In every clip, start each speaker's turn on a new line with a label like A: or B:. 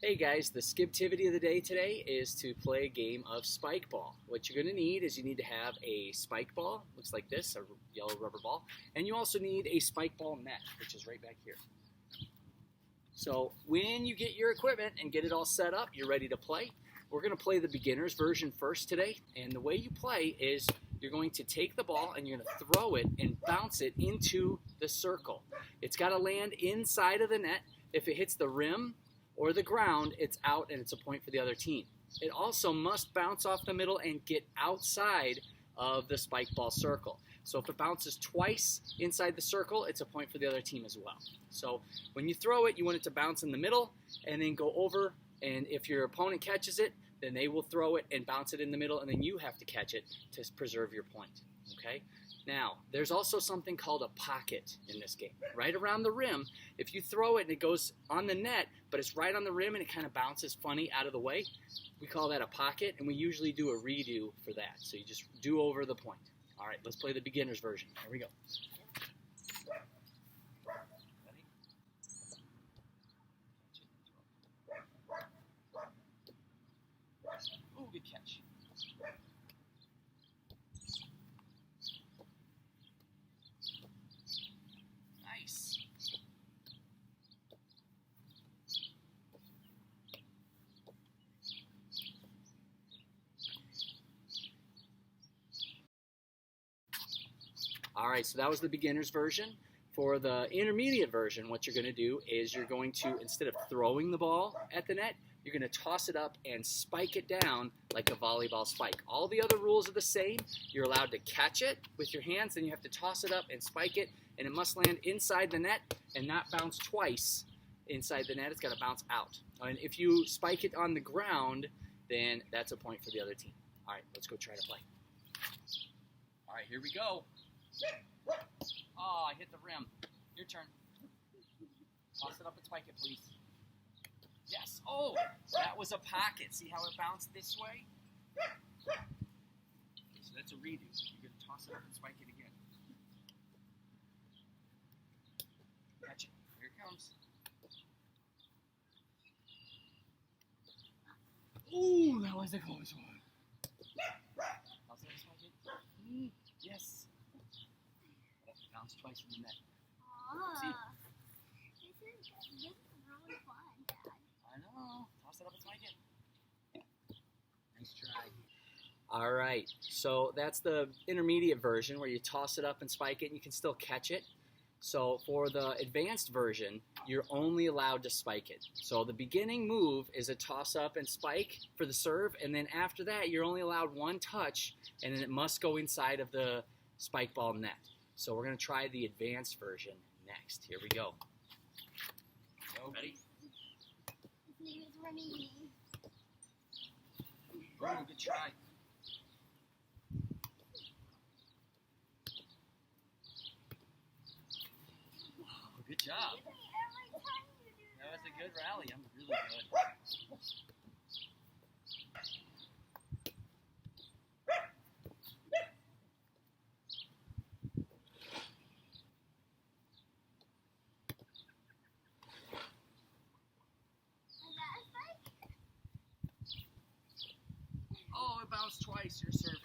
A: Hey guys, the skiptivity of the day today is to play a game of Spikeball. What you're going to need is you need to have a spike ball, looks like this, a yellow rubber ball, and you also need a Spikeball net, which is right back here. So when you get your equipment and get it all set up, you're ready to play. We're going to play the beginner's version first today, and the way you play is you're going to take the ball and you're going to throw it and bounce it into the circle. It's got to land inside of the net. If it hits the rim or the ground, it's out and it's a point for the other team. It also must bounce off the middle and get outside of the spike ball circle. So if it bounces twice inside the circle, it's a point for the other team as well. So when you throw it, you want it to bounce in the middle and then go over, and if your opponent catches it, then they will throw it and bounce it in the middle, and then you have to catch it to preserve your point. Okay? Now, there's also something called a pocket in this game. Right around the rim, if you throw it and it goes on the net, but it's right on the rim and it kind of bounces funny out of the way, we call that a pocket, and we usually do a redo for that. So you just do over the point. All right, let's play the beginner's version. Here we go. Ready? Ooh, good catch. Nice. All right, so that was the beginner's version. For the intermediate version, what you're going to do is you're going to, instead of throwing the ball at the net, you're going to toss it up and spike it down like a volleyball spike. All the other rules are the same. You're allowed to catch it with your hands, then you have to toss it up and spike it, and it must land inside the net and not bounce twice inside the net. It's got to bounce out. And if you spike it on the ground, then that's a point for the other team. All right, let's go try to play. All right, here we go. Oh, I hit the rim. Your turn. Toss it up and spike it, please. Yes. Oh, that was a pocket. See how it bounced this way? Okay, so that's a redo. You're going to toss it up and spike it again. Catch it. Here it comes. Ooh, that was a close one. Toss it up and spike it. Yes. Bounce twice in the net.
B: This is really fun, Dad.
A: I know. Toss it up and spike it. Nice try. All right. So that's the intermediate version where you toss it up and spike it, and you can still catch it. So for the advanced version, you're only allowed to spike it. So the beginning move is a toss up and spike for the serve, and then after that, you're only allowed one touch, and then it must go inside of the spike ball net. So we're going to try the advanced version next. Here we go. Ready?
B: His name is Remy.
A: Oh, good try. Oh, good job.
B: Every time you do
A: That was a good rally. I'm really good. Oh, it bounced twice. Your serve.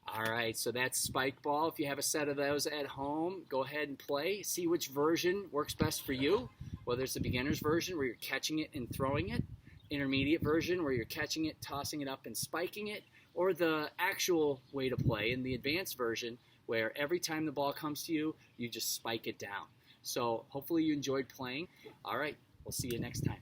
A: All right, so that's spike ball. If you have a set of those at home, go ahead and play. See which version works best for you, whether it's the beginner's version where you're catching it and throwing it, intermediate version where you're catching it, tossing it up, and spiking it, or the actual way to play in the advanced version where every time the ball comes to you, you just spike it down. So hopefully you enjoyed playing. All right, we'll see you next time.